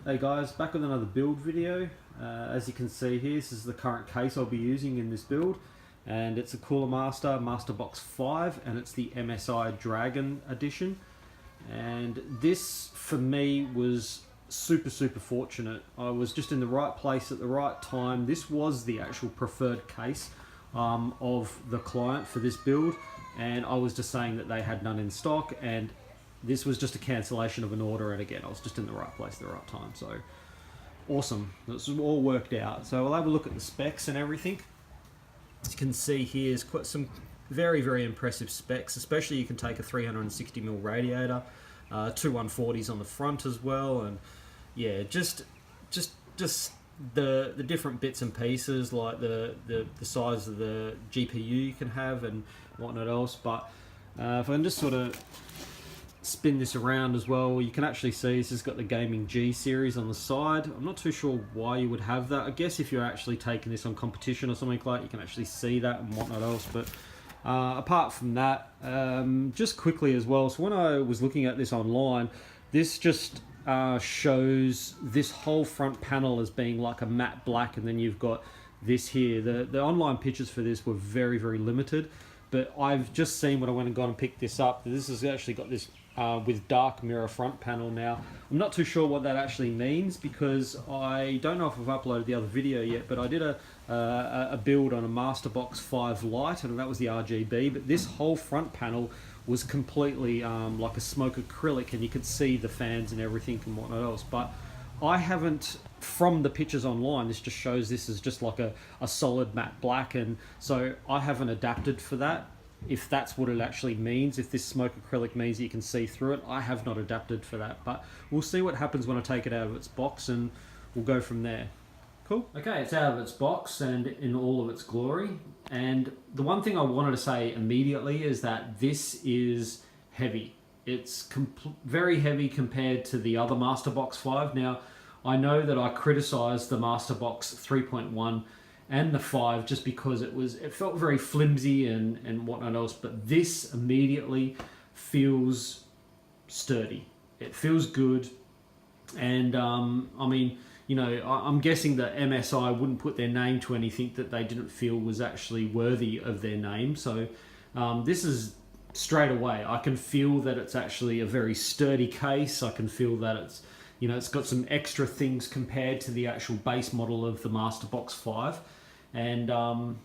Hey guys, back with another build video. As you can see here, this is the current case I'll be using in this build, and it's a Cooler Master Masterbox 5, and it's the MSI Dragon Edition. And this for me was super fortunate. I was just in the right place at the right time. This was the actual preferred case of the client for this build, and I was just saying that they had none in stock, and this was just a cancellation of an order, and again, I was just in the right place at the right time. So awesome, this all worked out. So we'll have a look at the specs and everything. As you can see here, is quite some very impressive specs. Especially you can take a 360mm radiator, two 140s on the front as well, and yeah, just the different bits and pieces, like the size of the GPU you can have and whatnot else. But if I can just sort of spin this around as well, you can actually see this has got the Gaming G series on the side. I'm not too sure why you would have that. I guess if you're actually taking this on competition or something like that, you can actually see that and whatnot else. But apart from that, just quickly as well, so when I was looking at this online, this just shows this whole front panel as being like a matte black, and then you've got this here. The online pictures for this were very limited, but I've just seen when I went and got and picked this up, this has actually got this with dark mirror front panel now. I'm not too sure what that actually means, because I don't know if I've uploaded the other video yet, but I did a build on a Masterbox 5 Lite, and that was the RGB, but this whole front panel was completely like a smoke acrylic, and you could see the fans and everything and whatnot else. But I haven't, from the pictures online, this just shows this is just like a solid matte black, and so I haven't adapted for that. If that's what it actually means, if this smoke acrylic means that you can see through it, I have not adapted for that. But we'll see what happens when I take it out of its box, and we'll go from there. Cool. Okay, it's out of its box and in all of its glory. And the one thing I wanted to say immediately is that this is heavy. It's very heavy compared to the other Masterbox 5. Now, I know that I criticised the Masterbox 3.1 and the 5 just because it felt very flimsy and whatnot else, but this immediately feels sturdy. It feels good, and I mean, you know, I'm guessing that MSI wouldn't put their name to anything that they didn't feel was actually worthy of their name. So this is straight away, I can feel that it's actually a very sturdy case. I can feel that it's, you know, it's got some extra things compared to the actual base model of the Masterbox 5. And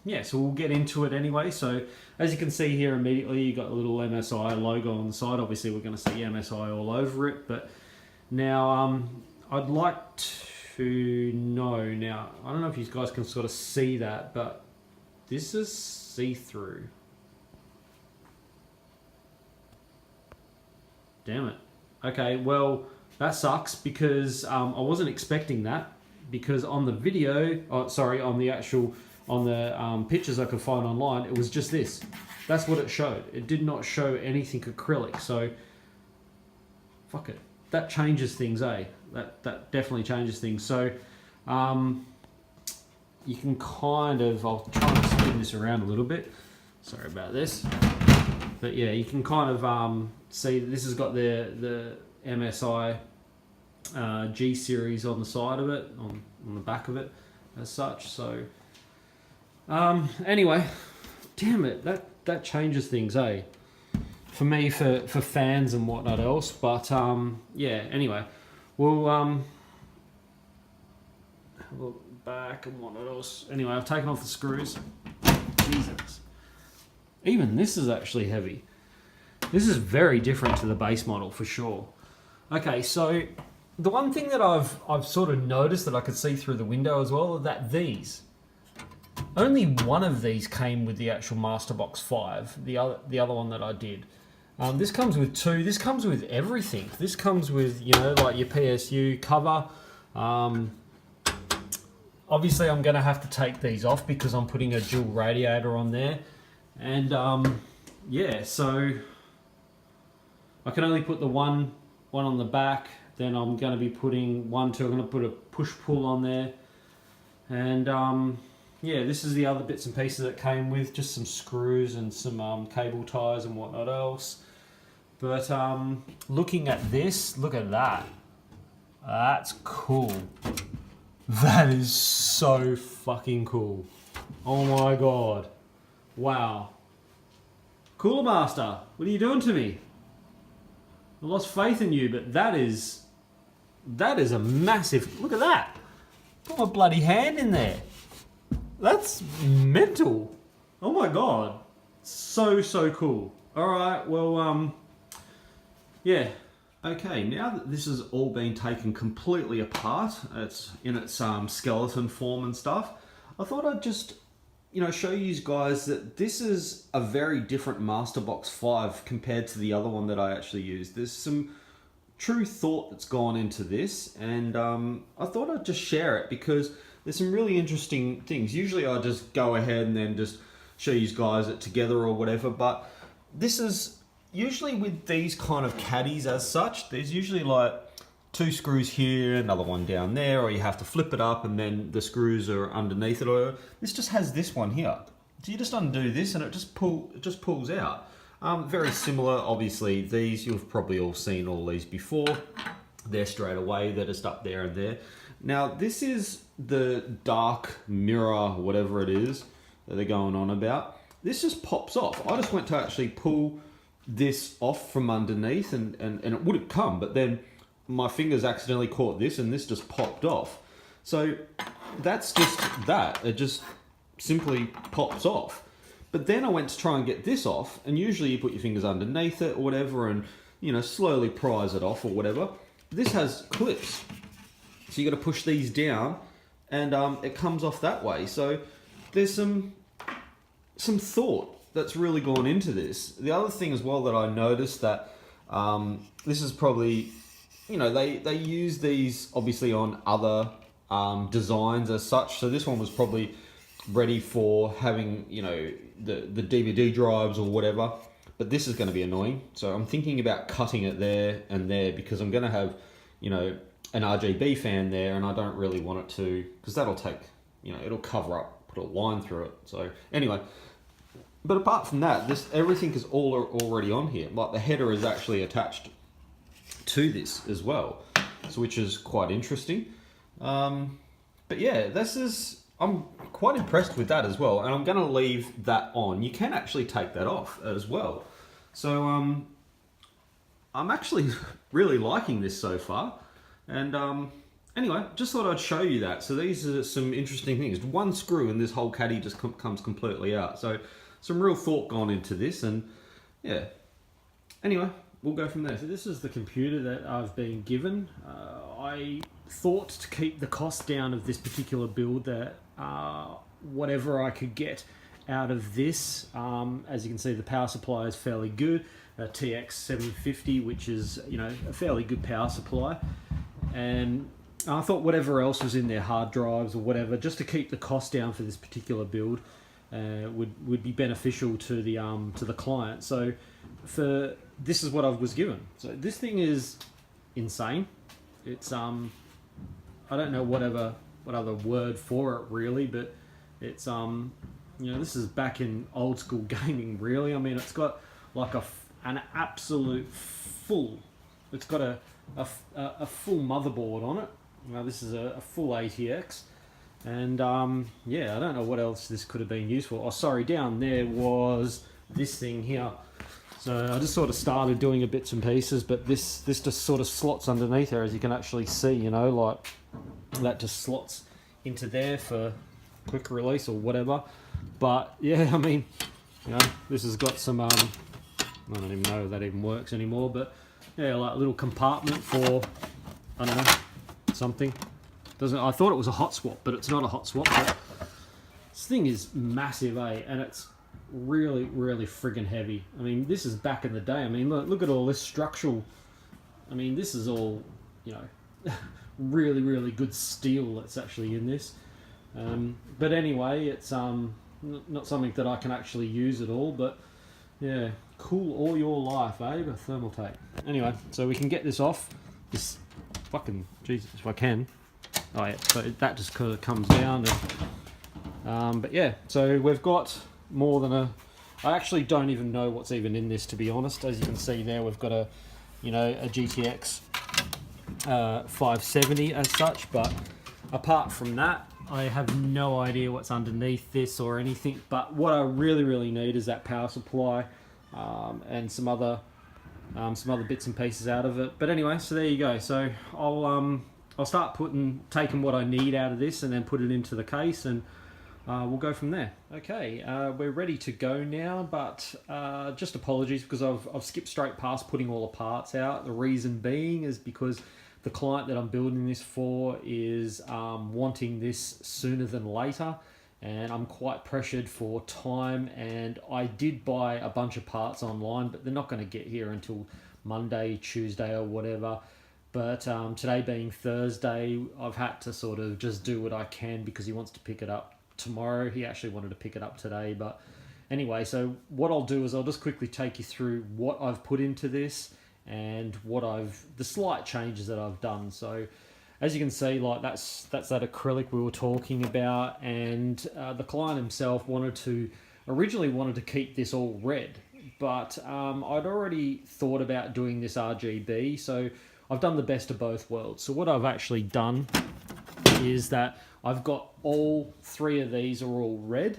yeah, so we'll get into it anyway. So as you can see here immediately, you got a little MSI logo on the side. Obviously we're going to see MSI all over it. But now I'd like to know, now I don't know if you guys can sort of see that, but this is see-through. Damn it. Okay, well, that sucks, because I wasn't expecting that, because on the video, on the pictures I could find online, it was just this. That's what it showed. It did not show anything acrylic, so fuck it. That changes things, eh? That definitely changes things. So you can kind of, I'll try and spin this around a little bit. Sorry about this. But yeah, you can kind of see that this has got the MSI G series on the side of it, on the back of it as such. So anyway, damn it, that changes things, eh? For me, for fans and whatnot else. But yeah, anyway, we'll have a look back and whatnot else. Anyway, I've taken off the screws. Jesus. Even this is actually heavy. This is very different to the base model for sure. Okay, so the one thing that I've sort of noticed that I could see through the window as well, is that only one of these came with the actual Masterbox 5, the other one that I did. This comes with two. This comes with everything. This comes with, you know, like your PSU cover. Obviously I'm going to have to take these off because I'm putting a dual radiator on there. And yeah, so I can only put the one on the back. Then I'm going to be putting I'm going to put a push-pull on there. And yeah, this is the other bits and pieces that came with, just some screws and some cable ties and whatnot else. But looking at this, look at that. That's cool. That is so fucking cool. Oh my god. Wow. Cooler Master, what are you doing to me? I lost faith in you, but that is a massive, look at that. Put my bloody hand in there. That's mental. Oh my god. So cool. Alright, well, yeah. Okay, now that this has all been taken completely apart, it's in its skeleton form and stuff, I thought I'd just, you know, show you guys that this is a very different Masterbox 5 compared to the other one that I actually used. There's some true thought that's gone into this, and I thought I'd just share it because there's some really interesting things. Usually I just go ahead and then just show you guys it together or whatever, but this is usually with these kind of caddies as such, there's usually like 2 screws here, another one down there, or you have to flip it up and then the screws are underneath it, or this just has this one here. So you just undo this and it just pulls out. Very similar, obviously, these, you've probably all seen all these before. They're straight away, they're just up there and there. Now, this is the dark mirror, whatever it is that they're going on about. This just pops off. I just went to actually pull this off from underneath and it wouldn't come, but then my fingers accidentally caught this and this just popped off. So that's just that. It just simply pops off. But then I went to try and get this off, and usually you put your fingers underneath it or whatever and, you know, slowly prise it off or whatever. This has clips. So you got to push these down and it comes off that way. So there's some thought that's really gone into this. The other thing as well that I noticed that this is probably, you know, they use these obviously on other designs as such. So this one was probably ready for having, you know, the DVD drives or whatever. But this is going to be annoying. So I'm thinking about cutting it there and there because I'm going to have, you know, an RGB fan there, and I don't really want it to, because that'll take, you know, it'll cover up, put a line through it. So anyway. But apart from that, everything is all already on here. Like the header is actually attached to this as well, so which is quite interesting. But yeah, I'm quite impressed with that as well, and I'm going to leave that on. You can actually take that off as well. So I'm actually really liking this so far. And anyway, just thought I'd show you that. So these are some interesting things. One screw and this whole caddy just comes completely out. So some real thought gone into this, and yeah. Anyway, we'll go from there. So this is the computer that I've been given. I thought to keep the cost down of this particular build that whatever I could get out of this, as you can see, the power supply is fairly good. TX1060, which is, you know, a fairly good power supply. And I thought whatever else was in their hard drives or whatever, just to keep the cost down for this particular build, would be beneficial to the client. So this is what I was given. So this thing is insane. It's I don't know what other word for it really, but it's you know, this is back in old school gaming really. I mean, it's got like an absolute full. It's got a full motherboard on it. Now this is a full ATX. And yeah, I don't know what else this could have been used for. Oh, sorry, down there was this thing here. So I just sort of started doing a bits and pieces, but this just sort of slots underneath there, as you can actually see, you know, like that just slots into there for quick release or whatever. But yeah, I mean, you know, this has got some, I don't even know if that even works anymore, but yeah, like a little compartment for, I don't know, something. I thought it was a hot swap, but it's not a hot swap. But this thing is massive, eh? And it's really, really friggin' heavy. I mean, this is back in the day. I mean, look at all this structural. I mean, this is all, you know, really, really good steel that's actually in this. But anyway, it's not something that I can actually use at all. But yeah, cool all your life, eh? A thermal tape. Anyway, so we can get this off. This fucking Jesus, if I can. Oh yeah, so that just kind of comes down. And, but yeah, so we've got more than I actually don't even know what's even in this, to be honest. As you can see there, we've got a GTX 570 as such, but apart from that, I have no idea what's underneath this or anything. But what I really need is that power supply and some other bits and pieces out of it. But anyway, so there you go. So I'll start taking what I need out of this and then put it into the case, and we'll go from there. Okay, we're ready to go now, but just apologies because I've skipped straight past putting all the parts out. The reason being is because the client that I'm building this for is wanting this sooner than later, and I'm quite pressured for time, and I did buy a bunch of parts online, but they're not going to get here until Monday, Tuesday or whatever. But today being Thursday, I've had to sort of just do what I can because he wants to pick it up tomorrow. He actually wanted to pick it up today, but anyway, so what I'll do is I'll just quickly take you through what I've put into this and the slight changes that I've done. So as you can see, like that's that acrylic we were talking about, and the client himself originally wanted to keep this all red, but I'd already thought about doing this RGB, so I've done the best of both worlds. So what I've actually done is that I've got all three of these are all red,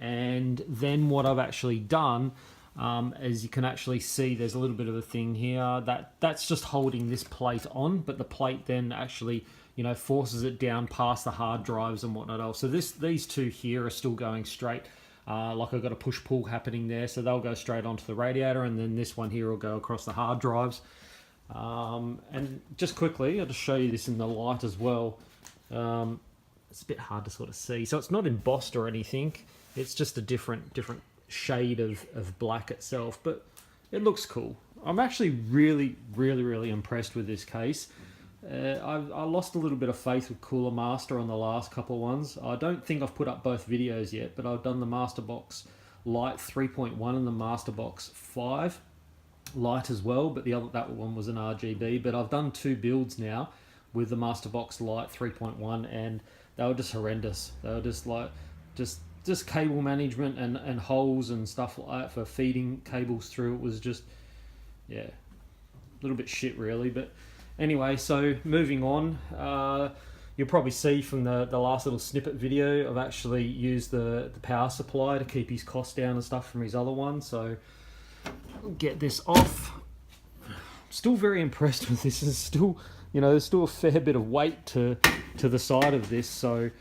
and then what I've actually done, as you can actually see, there's a little bit of a thing here that's just holding this plate on, but the plate then actually, you know, forces it down past the hard drives and whatnot else. So these two here are still going straight. Like I've got a push-pull happening there, so they'll go straight onto the radiator, and then this one here will go across the hard drives. And just quickly, I'll just show you this in the light as well. It's a bit hard to sort of see. So it's not embossed or anything. It's just a different shade of black itself, but it looks cool. I'm actually really impressed with this case. I lost a little bit of faith with Cooler Master on the last couple of ones. I don't think I've put up both videos yet, but I've done the Masterbox Lite 3.1 and the Masterbox 5 Lite as well, but that one was an RGB. But I've done two builds now with the Masterbox Lite 3.1, and they were just horrendous. They were just like just cable management and holes and stuff like that for feeding cables through. It was just, yeah, a little bit shit really. But anyway, so moving on, you'll probably see from the last little snippet video, I've actually used the power supply to keep his costs down and stuff from his other one. So get this off. Still very impressed with this. There's still, you know, there's still a fair bit of weight to the side of this. So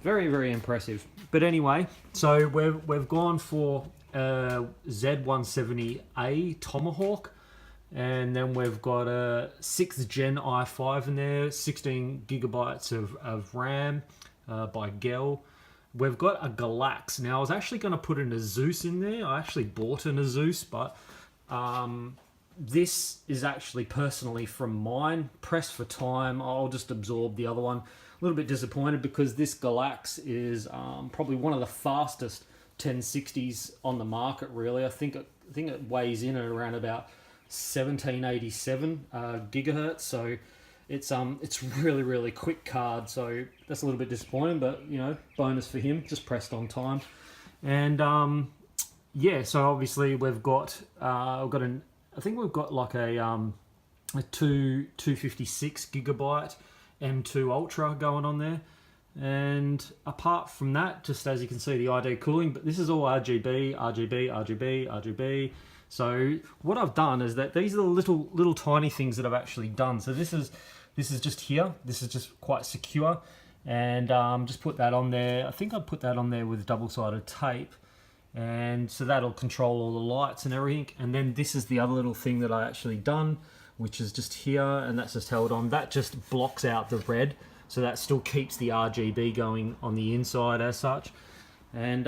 very impressive. But anyway, so we've gone for Z170A Tomahawk, and then we've got a 6th gen i5 in there, 16 gigabytes of RAM by Gel. We've got a Galax. Now I was actually going to put an Asus in there. I actually bought an Asus, but this is actually personally from mine. Pressed for time, I'll just absorb the other one. A little bit disappointed because this Galax is probably one of the fastest 1060s on the market. Really, I think it weighs in at around about 1787 gigahertz. So it's really quick card. So that's a little bit disappointing, but you know, bonus for him. Just pressed on time, and yeah. So obviously we've got I think we've got like a 256 gigabyte M2 Ultra going on there, and apart from that, just as you can see, the ID cooling, but this is all RGB. So what I've done is that these are the little tiny things that I've actually done. So this is just here. This is just quite secure, and just put that on there. I think I put that on there with double-sided tape, and so that'll control all the lights and everything. And then this is the other little thing that I actually done, which is just here, and that's just held on. That just blocks out the red, so that still keeps the RGB going on the inside as such. And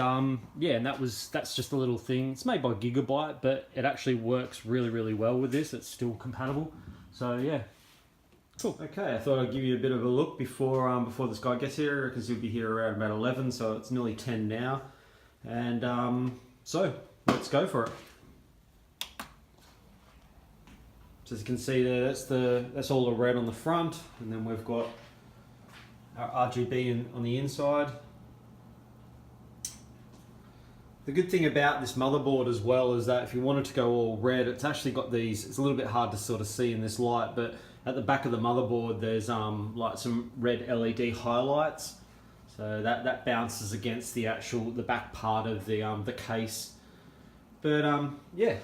yeah, and that's just a little thing. It's made by Gigabyte, but it actually works really well with this. It's still compatible. So yeah, cool. Okay, I thought I'd give you a bit of a look before this guy gets here, because he'll be here around about 11, so it's nearly 10 now. And so let's go for it. So as you can see there, that's all the red on the front, and then we've got our RGB on the inside. The good thing about this motherboard as well is that if you wanted to go all red, it's actually got these, it's a little bit hard to sort of see in this light, but at the back of the motherboard there's like some red LED highlights, so that bounces against the back part of the case. But yeah,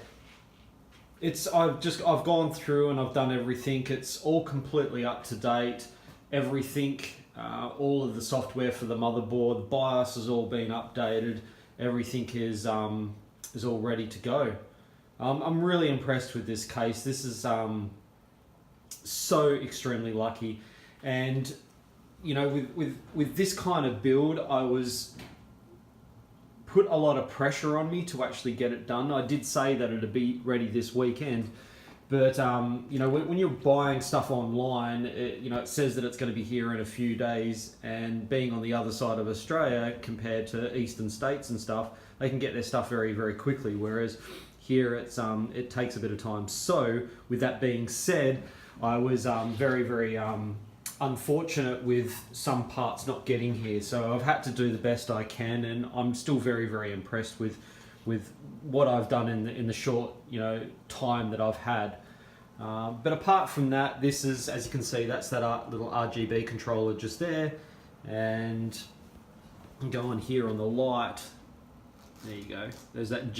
I've gone through and I've done everything. It's all completely up to date. Everything, all of the software for the motherboard, the BIOS has all been updated. Everything is all ready to go. I'm really impressed with this case. This is so extremely lucky, and you know, with this kind of build, I was put a lot of pressure on me to actually get it done. I did say that it'd be ready this weekend, but you know, when you're buying stuff online, it says that it's going to be here in a few days, and being on the other side of Australia compared to eastern states and stuff, they can get their stuff very, very quickly, whereas here it takes a bit of time. So with that being said, I was very, very unfortunate with some parts not getting here, so I've had to do the best I can, and I'm still very, very impressed with what I've done in the short time that I've had. But apart from that, this is, as you can see, that's that little RGB controller just there, and go on here on the light. There you go. There's that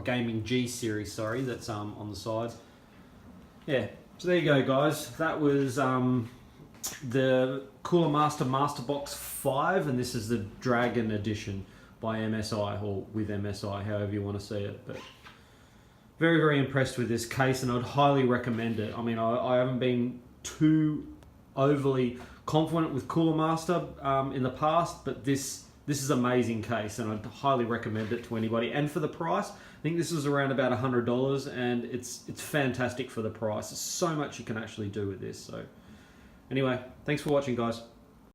gaming G series, sorry, that's on the side. Yeah. So there you go, guys. That was the Cooler Master Masterbox 5, and this is the Dragon Edition by MSI, or with MSI, however you want to see it. But very, very impressed with this case, and I'd highly recommend it. I mean, I haven't been too overly confident with Cooler Master in the past, but this is an amazing case, and I'd highly recommend it to anybody. And for the price, I think this was around about $100, and it's fantastic for the price. There's so much you can actually do with this. So anyway, thanks for watching, guys.